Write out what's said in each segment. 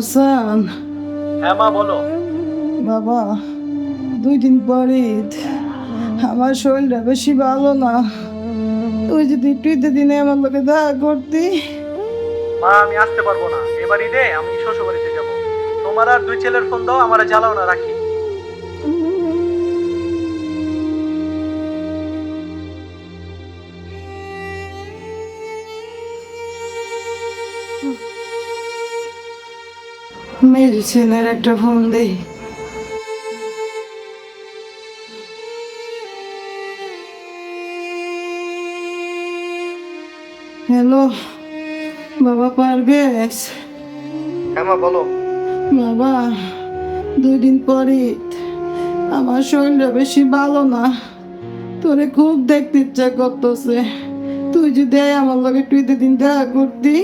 হাসান, হ্যাঁ মা বলো। বাবা 2 দিন পরে ঈদ। আমার শরীরটা বেশি ভালো না। তুই যদি একটু ঈদের দিনে আমার লোকে দেখা করতি। মা আমি আসতে পারবো না, এবার ঈদে আমি শ্বশুর বাড়িতে যাবো। তোমার আর 2 ছেলের ফোন দাও, আমার জ্বালাও না, রাখি। মেডিসিনের একটা ফোন দেই। হ্যালো বাবা, পারভেজ। হ্যাঁ মা বলো। বাবা 2 দিন পরে ঈদ। আমার শরীরটা বেশি ভালো না। তোরে খুব দেখতে ইচ্ছা করতেছে। তুই যদি আমার লগে একটু ঈদের দিন দেখা করতি।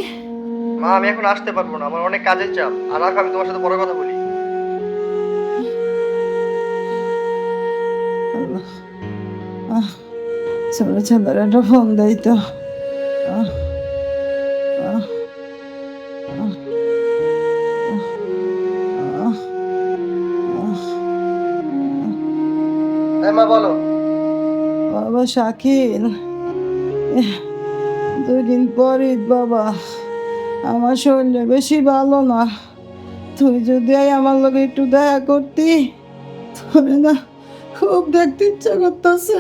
মা আমি এখন আসতে পারবো না, আমার অনেক কাজের চাপ। আর রাখ, আমি তোমার সাথে পরে কথা বলি। আল্লাহ, ছোট ছেলের একটা ফোন দেই তো। আহ, আহ, আহ, আহ, আহ। হ্যাঁ মা বলো। বাবা শাকিল, 2 দিন পর ঈদ বাবা। আমার শরীরটা বেশি ভালো না। তুই যদি আমার লগে একটু দেখা করতি। তোরে না খুব দেখতে ইচ্ছা করতেছে।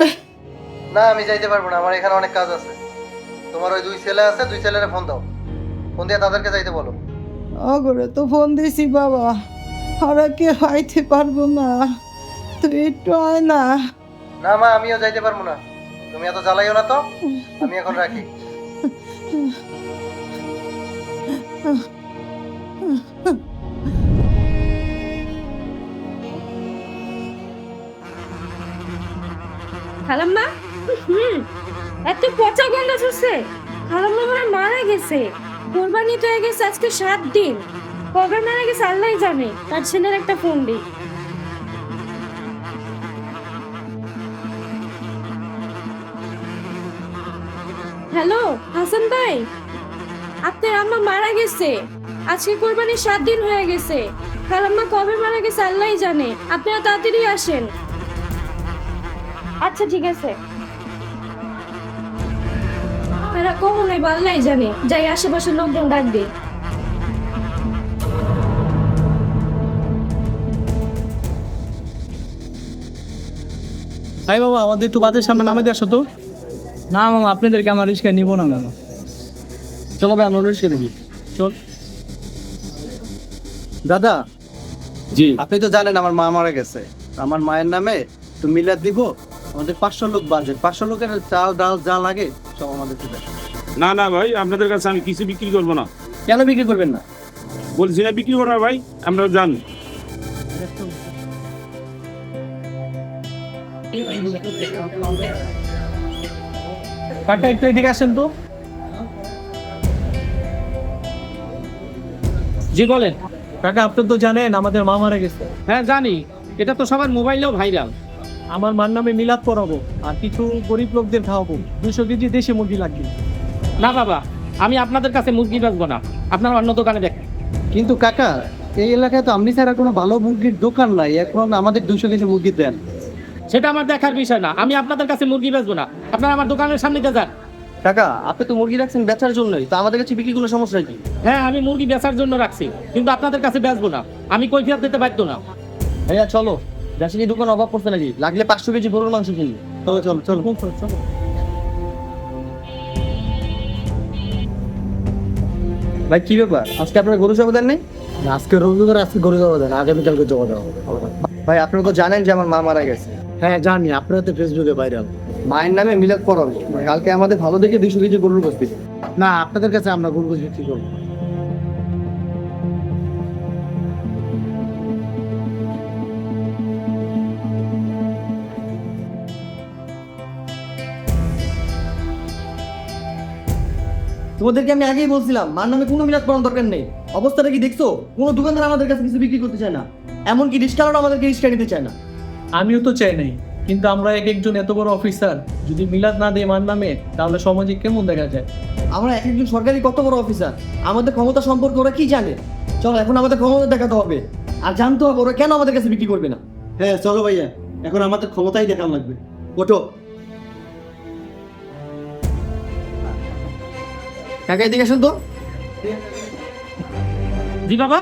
না আমি যাইতে পারবো না, আমার এখানে অনেক কাজ আছে। তোমার ওই 2 ছেলে আছে, 2 ছেলেরে ফোন দাও। ফোন দিয়ে তাদেরকে যাইতে বলো। অগরে তো ফোন দিছি বাবা, ওরা কে আইতে পারবো না। তুই একটু আয় না। না মা আমিও যাইতে পারবো না, তুমি এত জ্বালাইও না তো। আমি এখন রাখি। খালাম্মা, হুম, এত পচা গন্ধ ছুটছে। খালাম্মা মনে হয় মারা গেছে। কোরবানি তো হয়ে গেছে আজকে 7 দিন। কবে মারা গেছে আল্লাহই জানে। তার ছেলের একটা ফোন দিই। হ্যালো হাসান ভাই, আপনার আম্মা মারা গেছে। আজকে কোরবানির 7 দিন হয়ে গেছে। খালাম্মা কবে মারা গেছে আল্লাহই জানে। আপনারা তাড়াতাড়ি আসেন। আচ্ছা ঠিক আছে। এরা কখনোই আল্লাহই জানে। যাই আশেপাশের লোকজন ডাক দিই। হাই বাবা, আমাদের একটু বাসের সামনে নামে দিয়ে আসো তো। না মামা, আপনাদেরকে আমার রিস্কা নিবো না মামা। চলো ভাই, আমরা রিস্কা দেখি। চল দাদা, জি। আপনি তো জানেন আমার মা মারা গেছে। আমার মায়ের নামে তো মিলাদ দিব। আমাদের 500 লোক বাজেট, 500 লোকের চাল ডাল যা লাগে সব আমাদের দেবে। না না ভাই, আপনাদের কাছে আমি কিছু বিক্রি করবো না। কেন বিক্রি করবেন না? বলছি না বিক্রি করবো না ভাই, আমরা জানি। কাকা একটু এদিকে আসেন তো। জি বলেন। কাকা আপনি তো জানেন আমাদের মা মারা গেছে। হ্যাঁ জানি, এটা তো সবার মোবাইলেও ভাইরাল। আমার মার নামে মিলাদ পড়াবো আর কিছু গরিব লোকদের খাওয়াবো। 200 কেজি দেশি মুরগি লাগবে। না বাবা, আমি আপনাদের কাছে মুরগি বেচবো না, আপনারা অন্য দোকানে দেখেন। কিন্তু কাকা, এই এলাকায় তো আপনি ছাড়া কোনো ভালো মুরগির দোকান নাই। এখন আমাদের 200 কেজি মুরগি দেন। সেটা আমার দেখার বিষয় না, আমি আপনাদের কাছে মুরগি বেচবো না, আপনারা আমার দোকানের সামনে দিয়ে যান। কাকা, আপনি তো মুরগি রাখছেন বেচার জন্যই, তো আমাদের কাছে বিক্রি করলে সমস্যা কি? হ্যাঁ আমি মুরগি বেচার জন্য রাখছি, কিন্তু আপনাদের কাছে বেচবো না, আমি কৈফিয়ত দিতে বাধ্য না। ভাইয়া চলো, দেশে কি দোকান অভাব পড়ছে নাকি? লাগলে 500 কেজি গরুর মাংস কিনি। চলো চলো চলো চলো। ভাই কি ব্যাপার, আজকে আপনার গরু জমা দেন নেই? আজকে রবিবার, আজকে গরু জমা দেন, আগামীকালকে জমা দেওয়া হবে। ভাই আপনারা তো জানেন যে আমার মা মারা গেছে। হ্যাঁ জানি, আপনারা তো ফেসবুকে ভাইরাল। মায়ের নামে মিলাদ পড়াবো, কালকে আমাদের ভালো দেখে 200 কেজি গরুর গোশত দিন। না, আপনাদের কাছে আমরা গরু বিক্রি করবো। তোমাদেরকে আমি আগেই বলছিলাম মার নামে কোনো মিলাদ পড়ানোর দরকার নেই। অবস্থাটা কি দেখছো? কোনো দোকানদার আমাদের কাছে কিছু বিক্রি করতে চায় না, এমনকি রিস্কারও আমাদেরকে রিস্কা নিতে চায় না। আমিও তো চাই নাই, কিন্তু আমরা এক একজন এত বড় অফিসার যদি মিলাদ না দেয় মার নামে, তাহলে সমাজে কেমন দেখা যায়? আমরা এক একজন সরকারি কত বড় অফিসার, আমাদের ক্ষমতা সম্পর্কে ওরা কি জানে? চলো এখন আমাদের ক্ষমতা দেখাতে হবে আর জানতে হবে ওরা কেন আমাদের কাছে বিক্রি করবে না। হ্যাঁ চলো ভাইয়া, এখন আমাদের ক্ষমতাই দেখানো লাগবে। ওঠো। কাকা এদিকে আসুন তো। জি বাবা,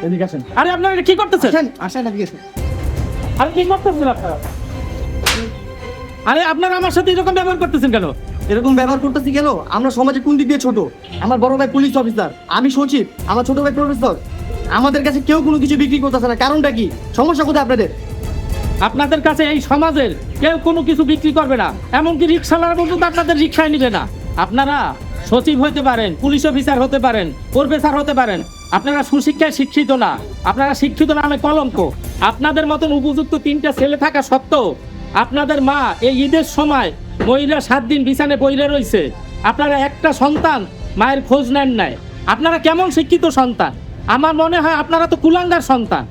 এদিকে আসেন। আরে আপনারা এটা কি করতেছেন? আসেন এদিকে আসেন। আরে কি করতেছেন আপনারা? আরে আপনারা আমার সাথে এরকম ব্যবহার করতেছেন কেন? এরকম ব্যবহার করতেছি কেন? আমরা সমাজে কোন দিক দিয়ে ছোট? আমার বড় ভাই পুলিশ অফিসার, আমি সচিব, আমার ছোট ভাই প্রফেসর। আমাদের কাছে কেউ কোনো কিছু বিক্রি করতেছে না, কারণটা কি? সমস্যা কোথায় আপনাদের? আপনাদের কাছে এই সমাজের কেউ কোনো কিছু বিক্রি করবে না, এমনকি রিক্সাওয়ালা পর্যন্ত আপনাদের রিক্সায় নিবে না। আপনারা সচিব হতে পারেন, পুলিশ অফিসার হতে পারেন, প্রফেসর হতে পারেন, আপনারা সুশিক্ষায় শিক্ষিত না, আপনারা শিক্ষিত নামে কলঙ্ক। আপনাদের মতন উপযুক্ত 3টা ছেলে থাকা সত্ত্বেও আপনাদের মা এই ঈদের সময় মহিলা 7 দিন বিছানে বইরে রয়েছে। আপনারা একটা সন্তান মায়ের খোঁজ নেন নাই। আপনারা কেমন শিক্ষিত সন্তান? আমার মনে হয় আপনারা তো কুলাঙ্গার সন্তান।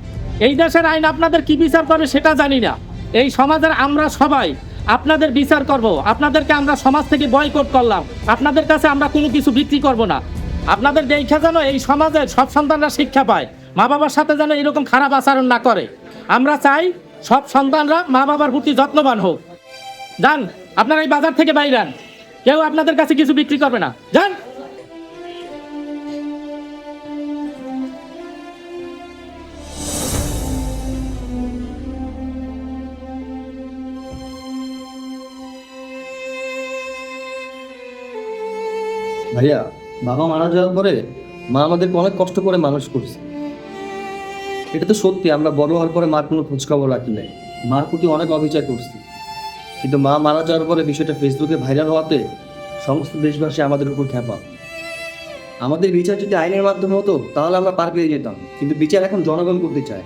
এই দেশের আইন আপনাদের কি বিচার করে সেটা জানি না। এই সমাজের আমরা সবাই আপনাদের বিচার করব। আপনাদেরকে আমরা সমাজ থেকে বয়কট করলাম। আপনাদের কাছে আমরা কোনো কিছু বিক্রি করব না। আপনাদের দেখা যেন এই সমাজের সব সন্তানরা শিক্ষা পায়, মা বাবার সাথে যেন এরকম খারাপ আচরণ না করে। আমরা চাই সব সন্তানরা মা বাবার প্রতি যত্নবান হোক। যান, আপনারা এই বাজার থেকে বাইরে যান, কেউ আপনাদের কাছে কিছু বিক্রি করবে না। যান। ভাইয়া, বাবা মারা যাওয়ার পরে মা আমাদেরকে অনেক কষ্ট করে মানুষ করছে। এটা তো সত্যি, আমরা বড় হওয়ার পরে মার কোনো খোঁজখবর রাখি নাই, মার প্রতি অনেক অবিচার করছি। কিন্তু মা মারা যাওয়ার পরে বিষয়টা ফেসবুকে ভাইরাল হওয়াতে সমস্ত দেশবাসী আমাদের উপর খেপা। আমাদের বিচার যদি আইনের মাধ্যমে হতো তাহলে আমরা পার পেয়ে যেতাম, কিন্তু বিচার এখন জনগণ করতে চায়।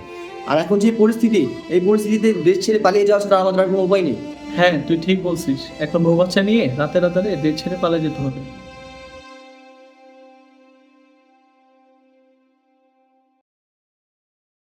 আর এখন যে পরিস্থিতি, এই পরিস্থিতিতে দেশ ছেড়ে পালিয়ে যাওয়া ছাড়া আমাদের আর কোনো উপায় নেই। হ্যাঁ তুই ঠিক বলছিস, একটা বউ বাচ্চা নিয়ে রাতে রাতে দেশ ছেড়ে পালিয়ে যেতে হবে।